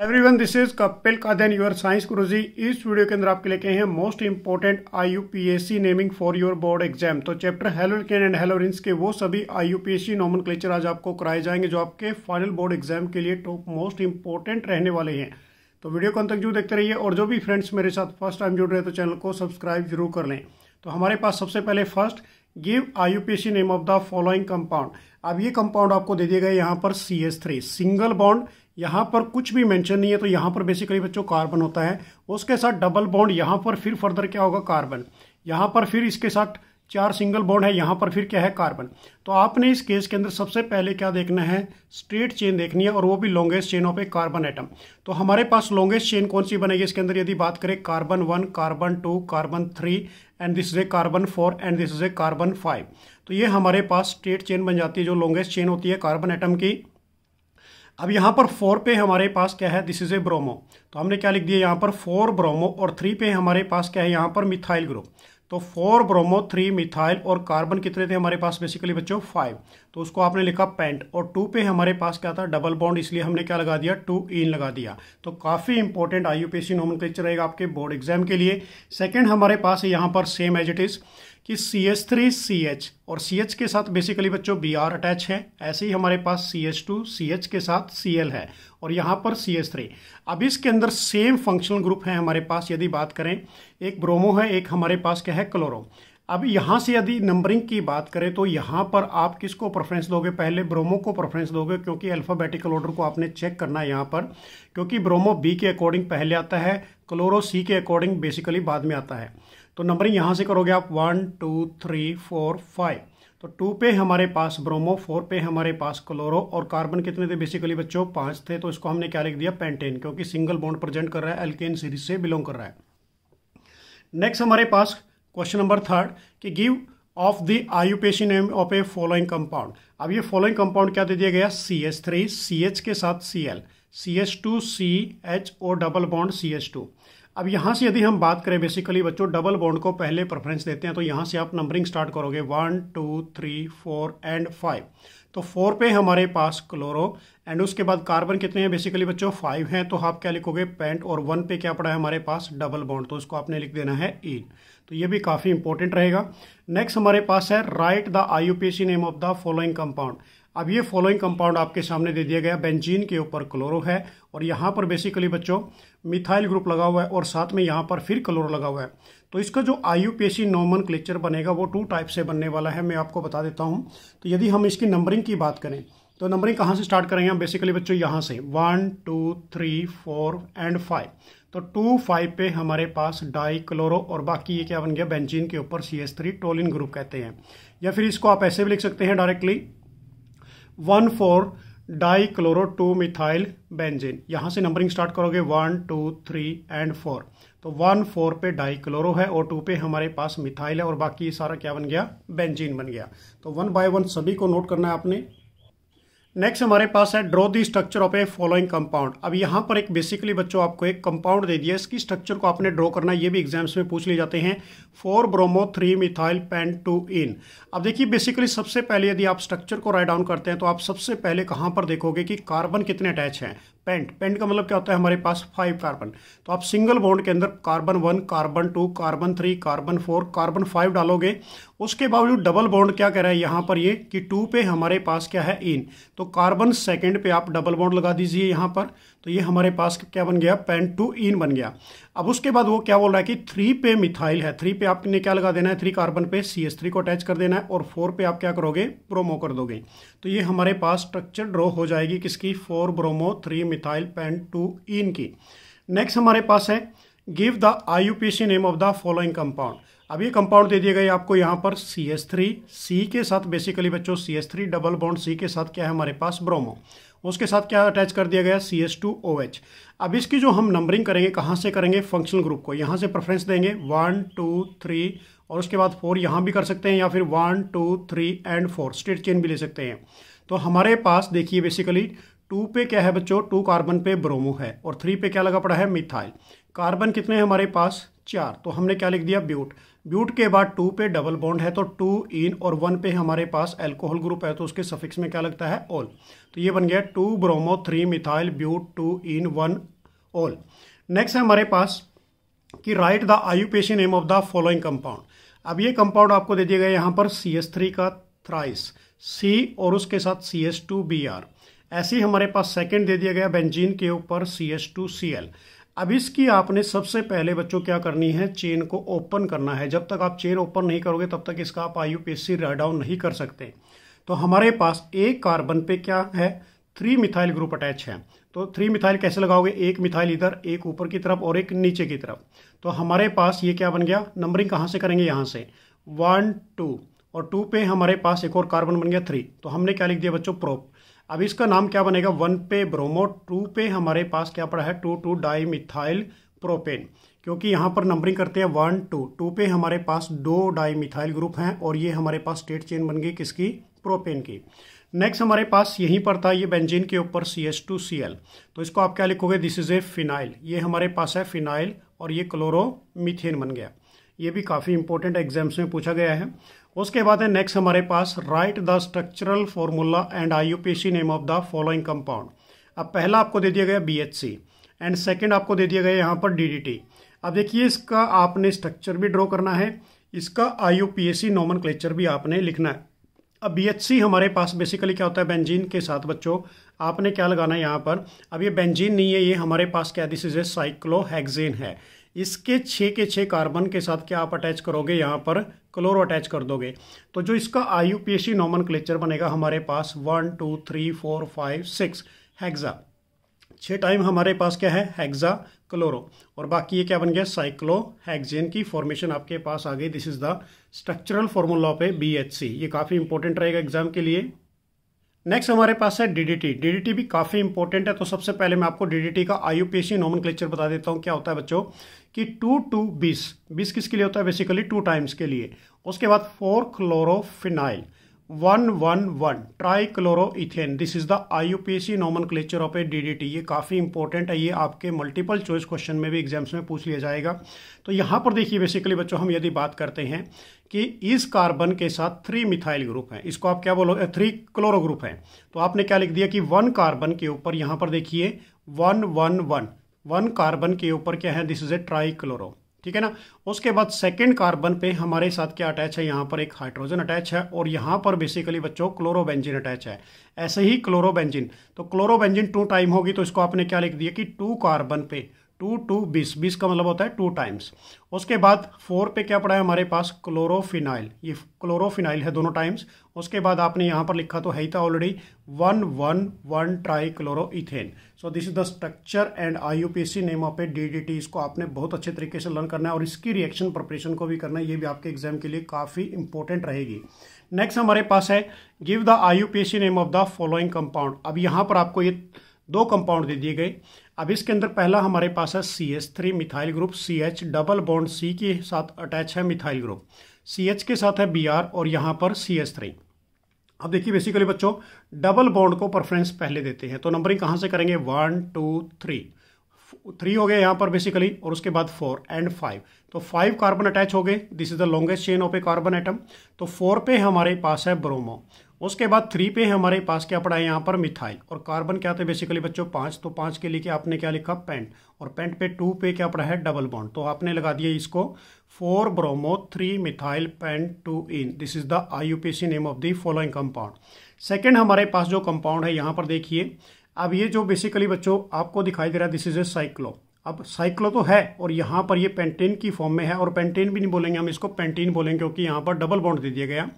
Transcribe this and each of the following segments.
Everyone, this is Kapil Kadan, your science Guruji. इस video के अंदर आपके लेके हैं most important IUPAC naming for your board exam. तो चैप्टर हेलोकेन एंड हेलोरिन्स के वो सभी IUPAC नोमेनक्लेचर आज आपको कराए जाएंगे जो आपके फाइनल बोर्ड एग्जाम के लिए टॉप मोस्ट इंपोर्टेंट रहने वाले हैं। तो वीडियो को अंत तक जरूर देखते रहिए और जो भी फ्रेंड्स मेरे साथ फर्स्ट टाइम जुड़ रहे हैं तो चैनल को सब्सक्राइब जरूर कर लें। तो हमारे पास सबसे पहले first give IUPAC name of the following compound. अब ये कंपाउंड आपको दे दिया गया यहाँ पर CH3 सिंगल बॉन्ड, यहाँ पर कुछ भी मेंशन नहीं है तो यहाँ पर बेसिकली बच्चों कार्बन होता है। उसके साथ डबल बॉन्ड, यहाँ पर फिर फर्दर क्या होगा कार्बन, यहाँ पर फिर इसके साथ 4 सिंगल बॉन्ड है, यहाँ पर फिर क्या है कार्बन। तो आपने इस केस के अंदर सबसे पहले क्या देखना है, स्ट्रेट चेन देखनी है और वो भी longest chain of A carbon atom. तो हमारे पास लॉन्गेस्ट चेन कौन सी बनेगी इसके अंदर, यदि बात करें carbon 1, carbon 2, carbon 3 and this is A carbon 4 and this is A carbon 5। तो ये हमारे पास स्ट्रेट चेन बन जाती है जो लॉन्गेस्ट चेन होती है कार्बन एटम की। अब यहाँ पर 4 पे हमारे पास क्या है, दिस इज ए ब्रोमो। तो हमने क्या लिख दिया यहाँ पर 4 ब्रोमो और 3 पे हमारे पास क्या है यहाँ पर मिथाइल ग्रुप। तो 4 ब्रोमो 3 मिथाइल और कार्बन कितने थे हमारे पास बेसिकली बच्चों 5। तो उसको आपने लिखा पेंट और 2 पे हमारे पास क्या था डबल बॉन्ड, इसलिए हमने क्या लगा दिया 2 इन लगा दिया। तो काफ़ी इंपॉर्टेंट IUPAC नोमेनक्लेचर रहेगा आपके बोर्ड एग्जाम के लिए। सेकेंड हमारे पास है यहाँ पर सेम एज इट इज़ कि CH3 CH और CH के साथ बेसिकली बच्चों Br अटैच है। ऐसे ही हमारे पास CH2 CH के साथ Cl है और यहाँ पर CH3। अब इसके अंदर सेम फंक्शनल ग्रुप है हमारे पास। यदि बात करें एक ब्रोमो है, एक हमारे पास क्या है क्लोरो। अब यहाँ से यदि नंबरिंग की बात करें तो यहाँ पर आप किसको प्रेफरेंस दोगे, पहले ब्रोमो को प्रेफरेंस दोगे क्योंकि अल्फाबेटिकल ऑर्डर को आपने चेक करना है यहाँ पर, क्योंकि ब्रोमो B के अकॉर्डिंग पहले आता है, क्लोरो C के अकॉर्डिंग बेसिकली बाद में आता है। तो नंबरिंग यहाँ से करोगे आप 1 2 3 4 5। तो 2 पे हमारे पास ब्रोमो, 4 पे हमारे पास क्लोरो और कार्बन कितने थे बेसिकली बच्चों 5 थे। तो इसको हमने क्या लिख दिया पेंटेन, क्योंकि सिंगल बॉन्ड प्रेजेंट कर रहा है, एल्केन सीरीज से बिलोंग कर रहा है। नेक्स्ट हमारे पास क्वेश्चन नंबर 3 कि give of the IUPAC name of A following compound. अब ये फॉलोइंग कंपाउंड क्या दे दिया गया, CH3 CH के साथ Cl, CH2 CH और डबल बॉन्ड CH2। अब यहाँ से यदि हम बात करें बेसिकली बच्चों डबल बॉन्ड को पहले प्रेफरेंस देते हैं तो यहाँ से आप नंबरिंग स्टार्ट करोगे 1 2 3 4 एंड 5। तो 4 पे हमारे पास क्लोरो एंड उसके बाद कार्बन कितने हैं बेसिकली बच्चों 5 हैं। तो आप क्या लिखोगे पेंट और 1 पे क्या पड़ा है हमारे पास डबल बॉन्ड, तो उसको आपने लिख देना है इन। तो ये भी काफ़ी इंपॉर्टेंट रहेगा। नेक्स्ट हमारे पास है right the IUPAC name of the following compound. अब ये फॉलोइंग कंपाउंड आपके सामने दे दिया गया, बेंजीन के ऊपर क्लोरो है और यहाँ पर बेसिकली बच्चों मिथाइल ग्रुप लगा हुआ है और साथ में यहाँ पर फिर क्लोरो लगा हुआ है। तो इसका जो IUPAC नोमेनक्लेचर बनेगा वो 2 टाइप से बनने वाला है, मैं आपको बता देता हूँ। तो यदि हम इसकी नंबरिंग की बात करें तो नंबरिंग कहाँ से स्टार्ट करेंगे हम बेसिकली बच्चों यहाँ से 1 2 3 4 एंड 5। तो 2 5 पे हमारे पास डाई क्लोरो और बाकी ये क्या बन गया बेंजीन के ऊपर CH3 टोलिन ग्रुप कहते हैं। या फिर इसको आप ऐसे भी लिख सकते हैं directly 1 4 die chloro 2 methyl benzene. यहाँ से नंबरिंग स्टार्ट करोगे 1 2 3 एंड 4। तो 1 4 पे डाई क्लोरो है और 2 पे हमारे पास मिथाइल है और बाकी सारा क्या बन गया बेंजीन बन गया। तो 1 बाय 1 सभी को नोट करना है आपने। नेक्स्ट हमारे पास है draw the structure of A following compound. अब यहाँ पर एक बेसिकली बच्चों आपको एक कंपाउंड दे दिया, इसकी स्ट्रक्चर को आपने ड्रॉ करना है। ये भी एग्जाम्स में पूछ लिए जाते हैं। 4 ब्रोमो 3 मिथाइल पेंट 2 इन। अब देखिए बेसिकली सबसे पहले यदि आप स्ट्रक्चर को राइट डाउन करते हैं तो आप सबसे पहले कहाँ पर देखोगे कि कार्बन कितने अटैच हैं। पेंट का मतलब क्या होता है हमारे पास 5 कार्बन। तो आप सिंगल बॉन्ड के अंदर carbon 1 carbon 2 carbon 3 carbon 4 carbon 5 डालोगे। उसके बावजूद डबल बॉन्ड क्या कह रहा है यहाँ पर ये कि 2 पे हमारे पास क्या है इन। तो कार्बन सेकंड पे आप डबल बॉन्ड लगा दीजिए यहाँ पर। तो ये हमारे पास क्या बन गया पेंट 2 इन बन गया। अब उसके बाद वो क्या बोल रहा है कि 3 पे मिथाइल है, 3 पे आपने क्या लगा देना है 3 कार्बन पे CH3 को अटैच कर देना है और 4 पे आप क्या करोगे ब्रोमो कर दोगे। तो ये हमारे पास स्ट्रक्चर ड्रॉ हो जाएगी किसकी 4 ब्रोमो 3 मिथाइल पेंट 2 इन की। नेक्स्ट हमारे पास है give the IUPAC name of the following compound. अब ये कंपाउंड दे दिया गया आपको यहाँ पर CH3 C के साथ बेसिकली बच्चों CH3 डबल बॉन्ड C के साथ क्या है हमारे पास ब्रोमो, उसके साथ क्या अटैच कर दिया गया CH2OH। अब इसकी जो हम नंबरिंग करेंगे कहाँ से करेंगे फंक्शनल ग्रुप को, यहाँ से प्रेफरेंस देंगे 1 2 3 और उसके बाद 4 यहाँ भी कर सकते हैं या फिर 1 2 3 एंड 4 स्ट्रेट चेन भी ले सकते हैं। तो हमारे पास देखिए बेसिकली 2 पे क्या है बच्चों 2 कार्बन पे ब्रोमो है और 3 पे क्या लगा पड़ा है मिथाइल। कार्बन कितने हैं हमारे पास 4। तो हमने क्या लिख दिया ब्यूट। ब्यूट के बाद 2 पे डबल बॉन्ड है तो 2 इन और 1 पे हमारे पास अल्कोहल ग्रुप है तो उसके सफिक्स में क्या लगता है ऑल। तो ये बन गया 2 bromo 3 methyl but 2 en 1 ol. Next है हमारे पास कि write the IUPAC name of the following compound. अब ये कंपाउंड आपको दे दिया गया यहाँ पर CH3 का थ्राइस C और उसके साथ CH2Br। ऐसे ही हमारे पास सेकंड दे दिया गया बेंजीन के ऊपर CH2Cl। अब इसकी आपने सबसे पहले बच्चों क्या करनी है, चेन को ओपन करना है। जब तक आप चेन ओपन नहीं करोगे तब तक इसका आप IUPAC राइट डाउन नहीं कर सकते। तो हमारे पास एक कार्बन पे क्या है, 3 मिथाइल ग्रुप अटैच है। तो 3 मिथाइल कैसे लगाओगे, एक मिथाइल इधर, एक ऊपर की तरफ और एक नीचे की तरफ। तो हमारे पास ये क्या बन गया, नंबरिंग कहाँ से करेंगे, यहाँ से 1 2 और 2 पे हमारे पास एक और कार्बन बन गया 3। तो हमने क्या लिख दिया बच्चों, प्रोप। अब इसका नाम क्या बनेगा, 1 पे ब्रोमो, 2 पे हमारे पास क्या पड़ा है 2 डाई मिथाइल प्रोपेन। क्योंकि यहाँ पर नंबरिंग करते हैं 1 2 पे हमारे पास 2 डाई मिथाइल ग्रुप हैं और ये हमारे पास स्टेट चेन बन गई किसकी, प्रोपेन की। नेक्स्ट हमारे पास यहीं पर था ये बेंजीन के ऊपर CH2Cl। तो इसको आप क्या लिखोगे, दिस इज ए फिनाइल। ये हमारे पास है फिनाइल और ये क्लोरोमीथेन बन गया। ये भी काफ़ी इंपॉर्टेंट एग्जाम्स में पूछा गया है। उसके बाद है नेक्स्ट हमारे पास write the structural formula and IUPAC name of the following compound. अब पहला आपको दे दिया गया BHC एंड सेकंड आपको दे दिया गया यहाँ पर DDT। अब देखिए इसका आपने स्ट्रक्चर भी ड्रॉ करना है, इसका IUPAC नोमेनक्लेचर भी आपने लिखना है। अब BHC हमारे पास बेसिकली क्या होता है, बेंजीन के साथ बच्चों आपने क्या लगाना है यहाँ पर। अब ये बेंजीन नहीं है, ये हमारे पास क्या, दिस इज ए साइक्लोहेक्सेन है। इसके 6 के 6 कार्बन के साथ क्या आप अटैच करोगे, यहाँ पर क्लोरो अटैच कर दोगे। तो जो इसका IUPAC नोमेनक्लेचर बनेगा हमारे पास 1 2 3 4 5 6 हेक्सा। 6 टाइम हमारे पास क्या है, हेक्सा क्लोरो, और बाकी ये क्या बन गया, साइक्लोहेक्सेन की फॉर्मेशन आपके पास आ गई। This is the structural formula of A BHC। ये काफ़ी इंपॉर्टेंट रहेगा एग्जाम के लिए। नेक्स्ट हमारे पास है DDT। DDT भी काफ़ी इंपॉर्टेंट है। तो सबसे पहले मैं आपको DDT का IUPAC नोमेनक्लेचर बता देता हूँ। क्या होता है बच्चों कि 2 2 20 20 किसके लिए होता है, बेसिकली 2 टाइम्स के लिए। उसके बाद 4 chlorophenyl 1 1 1 try chloroethane. This is the IUPAC nomenclature of A DDT। ये काफ़ी इंपॉर्टेंट है, ये आपके मल्टीपल चॉइस क्वेश्चन में भी एग्जाम्स में पूछ लिया जाएगा। तो यहाँ पर देखिए बेसिकली बच्चों हम यदि बात करते हैं कि इस कार्बन के साथ 3 मिथाइल ग्रुप है, इसको आप क्या बोलोगे, 3 क्लोरो ग्रुप है। तो आपने क्या लिख दिया कि 1 कार्बन के ऊपर यहाँ पर देखिए 1 1 1 1 कार्बन के ऊपर क्या है, this is A try chloro, ठीक है ना। उसके बाद सेकंड कार्बन पे हमारे साथ क्या अटैच है, यहाँ पर एक हाइड्रोजन अटैच है और यहाँ पर बेसिकली बच्चों क्लोरोबेंजीन अटैच है। ऐसे ही क्लोरोबेंजीन, तो क्लोरोबेंजीन 2 टाइम होगी, तो इसको आपने क्या लिख दिया कि 2 कार्बन पे 2 2 20 20 का मतलब होता है 2 टाइम्स। उसके बाद 4 पे क्या पड़ा है हमारे पास, क्लोरोफिनाइल। ये क्लोरोफिनाइल है दोनों टाइम्स। उसके बाद आपने यहाँ पर लिखा तो है ही था already 1 1 1 try chloroethane. So this is the structure and IUPAC name of A DDT। इसको आपने बहुत अच्छे तरीके से लर्न करना है और इसकी रिएक्शन प्रिपरेशन को भी करना है। ये भी आपके एग्जाम के लिए काफ़ी इंपॉर्टेंट रहेगी। नेक्स्ट हमारे पास है give the IUPAC name of the following compound. अब यहाँ पर आपको ये 2 कंपाउंड दे दिए गए। अब इसके अंदर पहला हमारे पास है CH3 methyl group, CH double bond C के साथ अटैच है मिथाइल ग्रुप, CH के साथ है Br और यहाँ पर CH3। अब देखिए बेसिकली बच्चों डबल बॉन्ड को प्रेफरेंस पहले देते हैं। तो नंबरिंग कहाँ से करेंगे, 1 2 3 हो गए यहाँ पर बेसिकली, और उसके बाद 4 एंड 5। तो 5 कार्बन अटैच हो गए, this is the longest chain of A carbon atom. तो 4 पे हमारे पास है ब्रोमो। उसके बाद 3 पे हमारे पास क्या पड़ा है यहाँ पर मिथाइल, और कार्बन क्या थे बेसिकली बच्चों 5। तो 5 के लिए आपने क्या लिखा, पेंट, और पेंट पे 2 पे क्या पड़ा है डबल बॉन्ड। तो आपने लगा दिया इसको 4 bromo 3 methyl paint 2 in. This is the IUPAC name of the following compound. Second हमारे पास जो कंपाउंड है यहाँ पर देखिए, अब ये जो बेसिकली बच्चों आपको दिखाई दे रहा है, दिस इज ए साइक्लो। अब साइक्लो तो है और यहाँ पर ये पेंटेन की फॉर्म में है, और पेंटेन भी नहीं बोलेंगे हम, इसको पेंटीन बोलेंगे क्योंकि यहाँ पर डबल बॉन्ड दे दिया गया।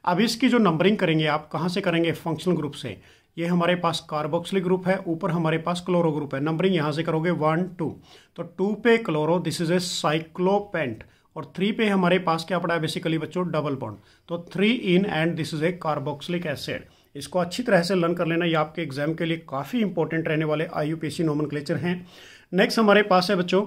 अब इसकी जो नंबरिंग करेंगे आप कहाँ से करेंगे, फंक्शनल ग्रुप से। ये हमारे पास कार्बोक्सिलिक ग्रुप है, ऊपर हमारे पास क्लोरो ग्रुप है। नंबरिंग यहाँ से करोगे 1 2। तो 2 पे क्लोरो, दिस इज ए साइक्लोपेंट, और 3 पे हमारे पास क्या पड़ा है बेसिकली बच्चों डबल बॉन्ड। तो 3 in and this is A carboxylic acid. इसको अच्छी तरह से लर्न कर लेना, ये आपके एग्जाम के लिए काफ़ी इंपॉर्टेंट रहने वाले IUPAC नोमेनक्लेचर हैं। नेक्स्ट हमारे पास है बच्चों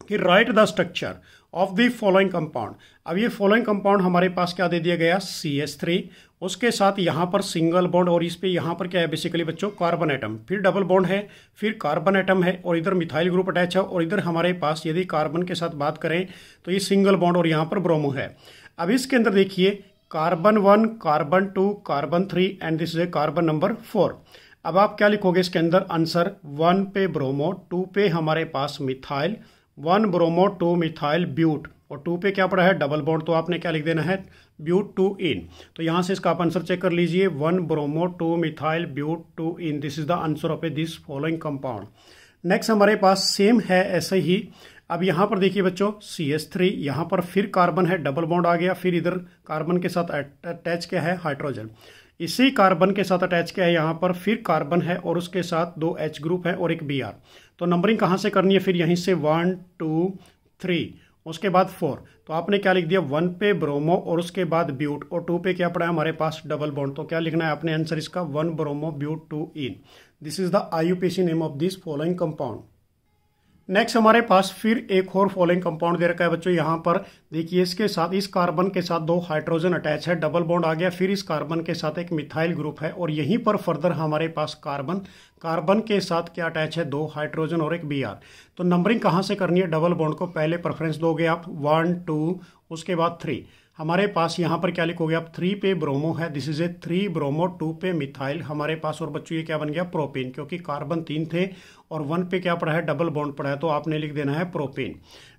कि write the structure of the following compound. अब ये फॉलोइंग कंपाउंड हमारे पास क्या दे दिया गया, CH3, उसके साथ यहाँ पर सिंगल बॉन्ड, और इस पे यहाँ पर क्या है बेसिकली बच्चों कार्बन एटम, फिर डबल बॉन्ड है, फिर कार्बन एटम है, और इधर मिथाइल ग्रुप अटैच है, और इधर हमारे पास यदि कार्बन के साथ बात करें तो ये सिंगल बॉन्ड और यहाँ पर ब्रोमो है। अब इसके अंदर देखिए carbon 1, carbon 2, carbon 3 and this is A carbon number 4। अब आप क्या लिखोगे इसके अंदर आंसर, 1 पे ब्रोमो, 2 पे हमारे पास मिथाइल, 1 ब्रोमो 2 मिथाइल ब्यूट, और 2 पे क्या पड़ा है डबल बॉन्ड, तो आपने क्या लिख देना है ब्यूट 2 इन। तो यहाँ से इसका आप आंसर चेक कर लीजिए, 1 bromo 2 methyl but 2 in, this is the answer of this following compound. Next हमारे पास सेम है ऐसे ही। अब यहाँ पर देखिए बच्चों CH3, यहाँ पर फिर कार्बन है, डबल बॉन्ड आ गया, फिर इधर कार्बन के साथ अटैच क्या है हाइड्रोजन, इसी कार्बन के साथ अटैच क्या है यहाँ पर, फिर कार्बन है और उसके साथ 2 H ग्रुप है और एक Br। तो नंबरिंग कहाँ से करनी है, फिर यहीं से 1 2 3, उसके बाद 4। तो आपने क्या लिख दिया, 1 पे ब्रोमो और उसके बाद ब्यूट, और 2 पे क्या पड़ा है हमारे पास डबल बॉन्ड। तो क्या लिखना है आपने आंसर इसका, 1 bromo but 2 in. This is the IUPAC name of this following compound. Next हमारे पास फिर एक और फॉलोइंग कंपाउंड दे रखा है बच्चों। यहाँ पर देखिए इसके साथ, इस कार्बन के साथ 2 हाइड्रोजन अटैच है, डबल बॉन्ड आ गया, फिर इस कार्बन के साथ एक मिथाइल ग्रुप है, और यहीं पर फर्दर हमारे पास कार्बन के साथ क्या अटैच है, 2 हाइड्रोजन और एक Br। तो नंबरिंग कहाँ से करनी है, डबल बॉन्ड को पहले प्रेफरेंस दोगे आप, 1 2, उसके बाद 3। हमारे पास यहाँ पर क्या लिखोगे आप, 3 पे ब्रोमो है, दिस इज ए 3 ब्रोमो, 2 पे मिथाइल हमारे पास, और बच्चों ये क्या बन गया प्रोपेन, क्योंकि कार्बन 3 थे और 1 पे क्या पड़ा है डबल बॉन्ड पड़ा है, तो आपने लिख देना है प्रोपेन।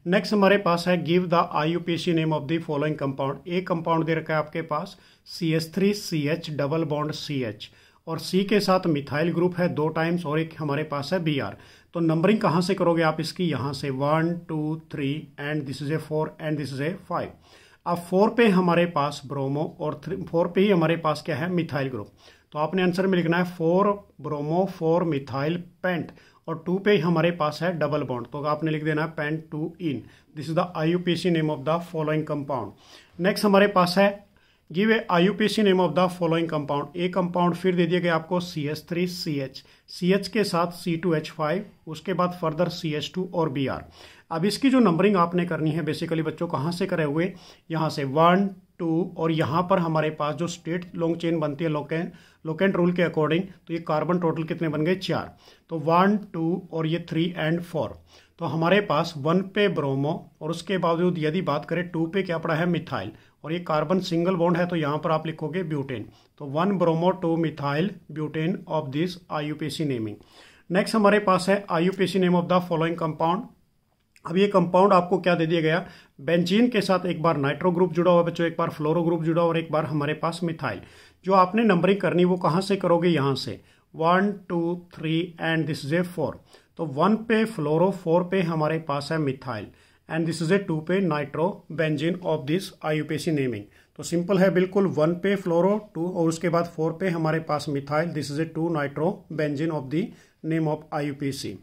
नेक्स्ट हमारे पास है, give the IUPAC name of the following compound. एक कंपाउंड दे रखा है आपके पास CH3CH डबल बॉन्ड CH, और C के साथ मिथाइल ग्रुप है 2 टाइम्स, और एक हमारे पास है Br। तो नंबरिंग कहाँ से करोगे आप इसकी, यहाँ से 1 2 3 and this is A 4 and this is ए 5। अब 4 पे हमारे पास ब्रोमो और 4 पे ही हमारे पास क्या है मिथाइल ग्रुप। तो आपने आंसर में लिखना है 4 ब्रोमो 4 मिथाइल पेंट, और 2 पे ही हमारे पास है डबल बॉन्ड, तो आपने लिख देना है pent 2 in. This is the IUPAC name of the following compound. Next हमारे पास है, give a IUPAC name of the following compound. एक कंपाउंड फिर दे दिया गया आपको CH3CH, CH के साथ C2H5, उसके बाद फर्दर CH2 और Br। अब इसकी जो नंबरिंग आपने करनी है बेसिकली बच्चों, कहाँ से करे हुए, यहाँ से 1 2, और यहाँ पर हमारे पास जो स्ट्रेट लॉन्ग चेन बनती है लोकेंट रूल के अकॉर्डिंग, तो ये कार्बन टोटल कितने बन गए 4, तो 1 2 और ये 3 एंड 4। तो हमारे पास 1 पे ब्रोमो, और उसके बावजूद यदि बात करें 2 पे क्या पड़ा है मिथाइल, और ये कार्बन सिंगल बॉन्ड है, तो यहाँ पर आप लिखोगे ब्यूटेन। तो 1 bromo 2 methyl butane of this IUPAC naming. Next हमारे पास है IUPAC name of the following compound. अब ये कंपाउंड आपको क्या दे दिया गया, बेंजीन के साथ एक बार नाइट्रो ग्रुप जुड़ा हुआ बच्चों, एक बार फ्लोरो ग्रुप जुड़ा और एक बार हमारे पास मिथाइल। जो आपने नंबरिंग करनी वो कहाँ से करोगे, यहाँ से 1 2 3 एंड दिस इज ए 4। तो 1 पे फ्लोरो, 4 पे हमारे पास है methyl, and this is a 2 पे nitro benzene of this IUPAC naming. तो सिंपल है बिल्कुल, 1 पे फ्लोरो 2 और उसके बाद 4 पे हमारे पास methyl, this is a 2 nitro benzene of the name of IUPAC।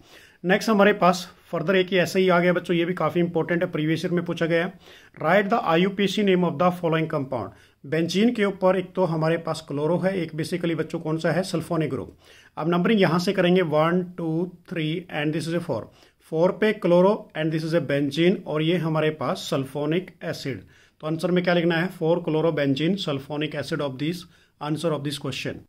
Next हमारे पास फर्दर एक ही ऐसे ही आ गया बच्चों, ये भी काफी इंपॉर्टेंट है, प्रीवियस ईयर में पूछा गया है। Right the IUPAC name of the following compound. Benzene के ऊपर एक तो हमारे पास क्लोरो है, एक बेसिकली बच्चों कौन सा है सल्फोनिक ग्रुप। अब नंबरिंग यहां से करेंगे 1 2 3 एंड दिस इज ए 4। 4 पे chloro and this is a benzene, और ये हमारे पास सल्फोनिक एसिड। तो आंसर में क्या लिखना है, 4 chloro benzene sulphonic acid of this answer of this question.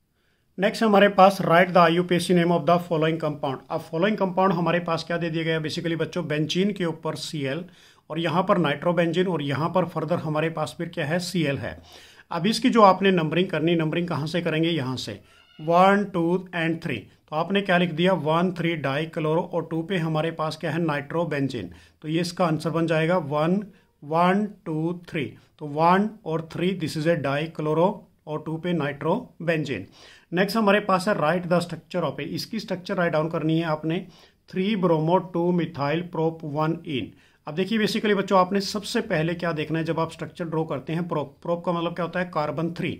Next हमारे पास write the IUPAC name of the following compound. अब फॉलोइंग कंपाउंड हमारे पास क्या दे दिया गया बेसिकली बच्चों, बेंजीन के ऊपर Cl, और यहाँ पर नाइट्रोबेंजीन, और यहाँ पर फर्दर हमारे पास फिर क्या है Cl है। अब इसकी जो आपने नंबरिंग करनी, नंबरिंग कहाँ से करेंगे, यहाँ से 1 2 एंड 3। तो आपने क्या लिख दिया 1 3 डाई क्लोरो, और 2 पे हमारे पास क्या है नाइट्रोबेंजीन। तो ये इसका आंसर बन जाएगा 1 1 2 3। तो 1 और 3 this is A die chloro, और 2 पे नाइट्रोबेंजीन। नेक्स्ट हमारे पास है राइट द स्ट्रक्चर ऑफ ए। इसकी स्ट्रक्चर राइट डाउन करनी है आपने, 3 ब्रोमो 2 मिथाइल प्रोप 1 इन। अब देखिए बेसिकली बच्चों आपने सबसे पहले क्या देखना है, जब आप स्ट्रक्चर ड्रॉ करते हैं, प्रोप का मतलब क्या होता है कार्बन 3।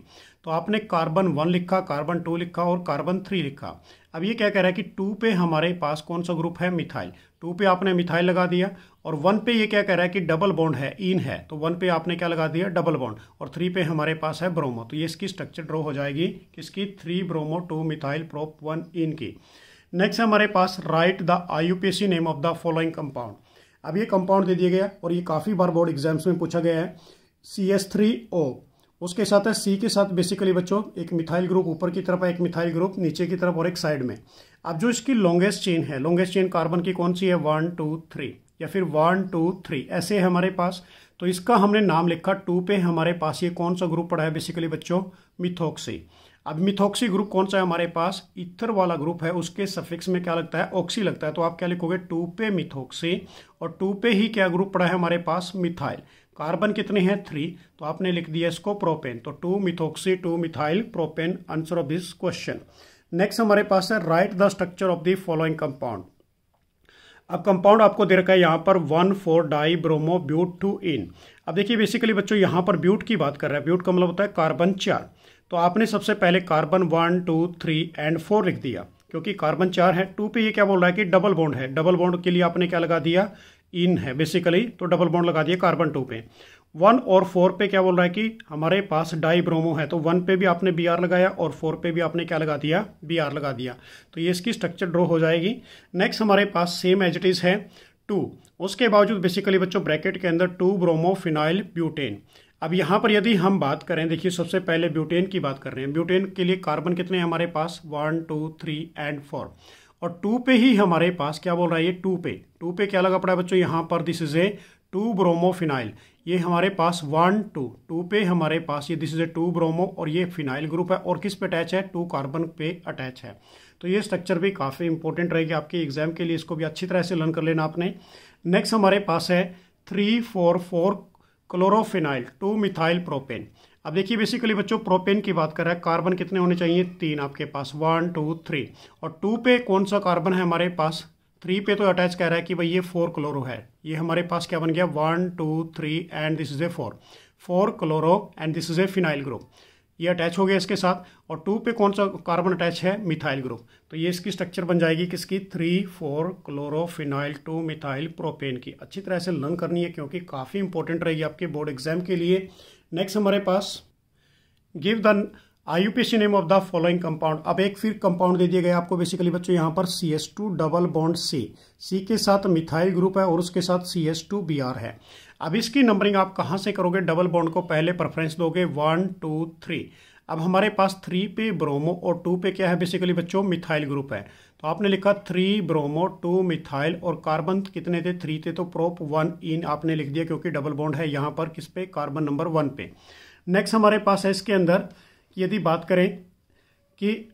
तो आपने कार्बन 1 लिखा, कार्बन 2 लिखा और कार्बन 3 लिखा। अब ये क्या कह रहा है कि 2 पे हमारे पास कौन सा ग्रुप है मिथाइल, 2 पे आपने मिथाइल लगा दिया, और 1 पे ये क्या कह रहा है कि डबल बॉन्ड है, इन है, तो 1 पे आपने क्या लगा दिया डबल बॉन्ड, और 3 पे हमारे पास है ब्रोमो। तो ये इसकी स्ट्रक्चर ड्रॉ हो जाएगी किसकी, 3 ब्रोमो 2 मिथाइल प्रोप 1 इन की। नेक्स्ट हमारे पास write the IUPAC name of the following compound. अब ये कंपाउंड दे दिया गया और ये काफ़ी बार बोर्ड एग्जाम्स में पूछा गया है, CH3O, उसके साथ है C के साथ बेसिकली बच्चों एक मिथाइल ग्रुप ऊपर की तरफ है, एक मिथाइल ग्रुप नीचे की तरफ और एक साइड में। अब जो इसकी लॉन्गेस्ट चेन है, लॉन्गेस्ट चेन कार्बन की कौन सी है, 1 2 3, या फिर 1 2 3 ऐसे है हमारे पास। तो इसका हमने नाम लिखा, 2 पे हमारे पास ये कौन सा ग्रुप पड़ा है बेसिकली बच्चों, मिथोक्सी। अब मिथॉक्सी ग्रुप कौन सा है हमारे पास, ईथर वाला ग्रुप है, उसके सफिक्स में क्या लगता है, ऑक्सी लगता है। तो आप क्या लिखोगे 2 पे मिथॉक्सी, और 2 पे ही क्या ग्रुप पड़ा है हमारे पास, मिथाइल। कार्बन कितने हैं 3, तो आपने लिख दिया इसको प्रोपेन। तो 2 methoxy 2 methyl propane, answer of this question. Next हमारे पास है right the structure of the following compound. अब कंपाउंड आपको दे रखा है यहाँ पर 1,4-डाई ब्रोमो ब्यूट 2 इन। अब देखिए बेसिकली बच्चों यहाँ पर ब्यूट की बात कर रहा है, ब्यूट का मतलब होता है कार्बन 4। तो आपने सबसे पहले कार्बन 1, 2, 3 एंड 4 लिख दिया, क्योंकि कार्बन 4 है। 2 पे ये क्या बोल रहा है कि डबल बॉन्ड है, डबल बॉन्ड के लिए आपने क्या लगा दिया, इन है बेसिकली, तो डबल बॉन्ड लगा दिया कार्बन 2 पे। 1 और 4 पे क्या बोल रहा है कि हमारे पास डाई ब्रोमो है, तो 1 पे भी आपने Br लगाया और 4 पे भी आपने क्या लगा दिया, Br लगा दिया। तो ये इसकी स्ट्रक्चर ड्रॉ हो जाएगी। नेक्स्ट हमारे पास सेम एज इट इज है 2, उसके बावजूद बेसिकली बच्चों ब्रैकेट के अंदर 2 ब्रोमो फिनाइल ब्यूटेन। अब यहाँ पर यदि हम बात करें, देखिए सबसे पहले ब्यूटेन की बात कर रहे हैं। ब्यूटेन के लिए कार्बन कितने हैं हमारे पास, 1, 2, 3 एंड 4, और 2 पे ही हमारे पास क्या बोल रहा है ये 2 पे क्या लगा पड़ा है बच्चों यहाँ पर, this is a 2 bromo phenyl. ये हमारे पास 1, 2 पे हमारे पास ये दिस इज ए 2 ब्रोमो, और ये फिनाइल ग्रुप है, और किस पे अटैच है, 2 कार्बन पे अटैच है। तो ये स्ट्रक्चर भी काफ़ी इंपॉर्टेंट रहेगी आपके एग्जाम के लिए, इसको भी अच्छी तरह से लर्न कर लेना आपने। नेक्स्ट हमारे पास है 3,4,4 क्लोरोफिनाइल 2 मिथाइल प्रोपेन। अब देखिए बेसिकली बच्चों प्रोपेन की बात कर रहा है, कार्बन कितने होने चाहिए, 3 आपके पास, 1, 2, 3, और 2 पे कौन सा कार्बन है हमारे पास, 3 पे तो अटैच कह रहा है कि भाई ये 4 क्लोरो है। ये हमारे पास क्या बन गया, 1, 2, 3 and this is A 4 chloro and this is A phenyl group, ये अटैच हो गया इसके साथ। और 2 पे कौन सा कार्बन अटैच है, मिथाइल ग्रुप। तो ये इसकी स्ट्रक्चर बन जाएगी किसकी, 3,4 क्लोरोफिनाइल 2 मिथाइल प्रोपेन की। अच्छी तरह से लर्न करनी है क्योंकि काफ़ी इंपॉर्टेंट रहेगी आपके बोर्ड एग्जाम के लिए। नेक्स्ट हमारे पास give the IUPAC name of the following compound. अब एक फिर कंपाउंड दे दिया गया आपको बेसिकली बच्चों यहाँ पर CH2 डबल बॉन्ड C के साथ मिथाइल ग्रुप है और उसके साथ CH2 Br है। अब इसकी नंबरिंग आप कहाँ से करोगे, डबल बॉन्ड को पहले प्रेफरेंस दोगे 1, 2, 3। अब हमारे पास 3 पे ब्रोमो और 2 पे क्या है बेसिकली बच्चों, मिथाइल ग्रुप है। तो आपने लिखा 3 ब्रोमो 2 मिथाइल, और कार्बन कितने थे, 3 थे, तो प्रोप 1 इन आपने लिख दिया क्योंकि डबल बॉन्ड है यहाँ पर किस पे, कार्बन नंबर 1 पे। नेक्स्ट हमारे पास है इसके अंदर, यदि बात करें कि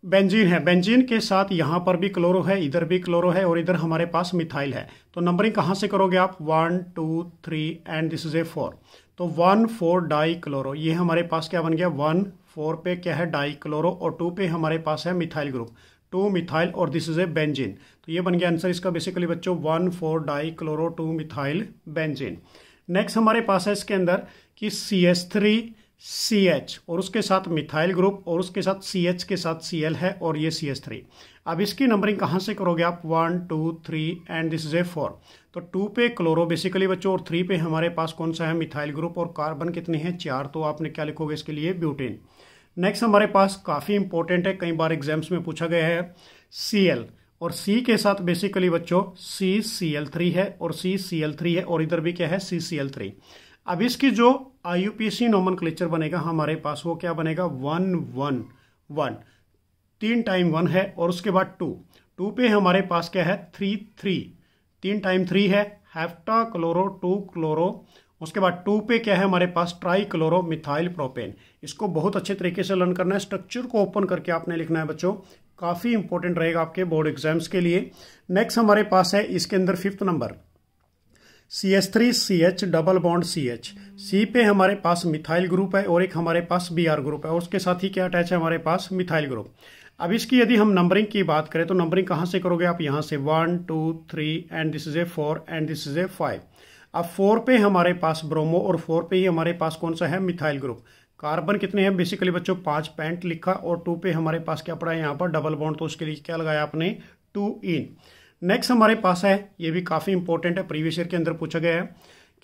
बेंजीन है, बेंजीन के साथ यहाँ पर भी क्लोरो है, इधर भी क्लोरो है, और इधर हमारे पास मिथाइल है। तो नंबरिंग कहाँ से करोगे आप, 1, 2, 3 एंड दिस इज ए 4। तो 1,4 डाई क्लोरो, ये हमारे पास क्या बन गया, 1, 4 पे क्या है डाई क्लोरो, और 2 पे हमारे पास है मिथाइल ग्रुप, 2 मिथाइल, और दिस इज ए बेंजीन। तो ये बन गया आंसर इसका बेसिकली बच्चों 1,4 die chloro 2 methyl benzene. Next हमारे पास है इसके अंदर कि CH3CH और उसके साथ मिथाइल ग्रुप, और उसके साथ CH के साथ Cl है, और ये CH3। अब इसकी नंबरिंग कहाँ से करोगे आप, 1, 2, 3 एंड दिस इज ए 4। तो 2 पे क्लोरो बेसिकली बच्चों, और 3 पे हमारे पास कौन सा है, मिथाइल ग्रुप, और कार्बन कितने हैं, 4। तो आपने क्या लिखोगे इसके लिए, ब्यूटेन। नेक्स्ट हमारे पास काफ़ी इंपॉर्टेंट है, कई बार एग्जाम्स में पूछा गया है, Cl, और C के साथ बेसिकली बच्चों CCl3 है, और CCl3 है, और इधर भी क्या है, CCl3। अब इसकी जो IUPAC नोमेनक्लेचर बनेगा हमारे पास, वो क्या बनेगा, 1, 1, 1, 3 टाइम 1 है, और उसके बाद 2 पे हमारे पास क्या है, 3, 3, 3 टाइम 3 है, हेप्टा क्लोरो 2 क्लोरो, उसके बाद 2 पे क्या है हमारे पास, ट्राई क्लोरो मिथाइल प्रोपेन। इसको बहुत अच्छे तरीके से लर्न करना है, स्ट्रक्चर को ओपन करके आपने लिखना है बच्चों, काफ़ी इंपॉर्टेंट रहेगा आपके बोर्ड एग्जाम्स के लिए। नेक्स्ट हमारे पास है इसके अंदर 5th number, CH3CH double bond CH, C पे हमारे पास मिथाइल ग्रुप है, और एक हमारे पास Br ग्रुप है, और उसके साथ ही क्या अटैच है हमारे पास, मिथाइल ग्रुप। अब इसकी यदि हम नंबरिंग की बात करें तो नंबरिंग कहाँ से करोगे आप, यहाँ से 1, 2, 3 and this is A 4 and this is ए 5। अब 4 पे हमारे पास ब्रोमो, और 4 पे ही हमारे पास कौन सा है, मिथाइल ग्रुप। कार्बन कितने हैं बेसिकली बच्चों, 5 पेंट लिखा, और 2 पे हमारे पास क्या पड़ा है यहाँ पर, डबल बॉन्ड, तो उसके लिए क्या लगाया आपने, 2 इन। नेक्स्ट हमारे पास है, ये भी काफ़ी इंपॉर्टेंट है, प्रीवियस ईयर के अंदर पूछा गया है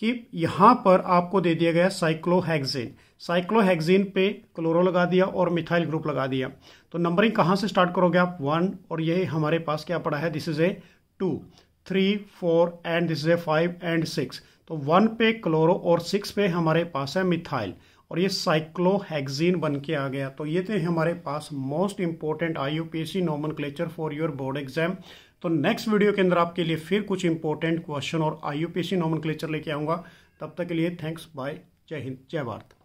कि यहाँ पर आपको दे दिया गया साइक्लोहेक्सेन, साइक्लोहेक्सेन पे क्लोरो लगा दिया और मिथाइल ग्रुप लगा दिया। तो नंबरिंग कहाँ से स्टार्ट करोगे आप, 1, और ये हमारे पास क्या पड़ा है, this is a 2, 3, 4 and this is A 5 and 6। तो 1 पे क्लोरो और 6 पे हमारे पास है मिथाइल, और ये साइक्लोहेक्सेन बन के आ गया। तो ये थे हमारे पास most important IUPAC nomenclature for your board exam. तो नेक्स्ट वीडियो के अंदर आपके लिए फिर कुछ इंपॉर्टेंट क्वेश्चन और IUPAC नोमेनक्लेचर लेके आऊँगा। तब तक के लिए थैंक्स, बाय, जय हिंद, जय भारत।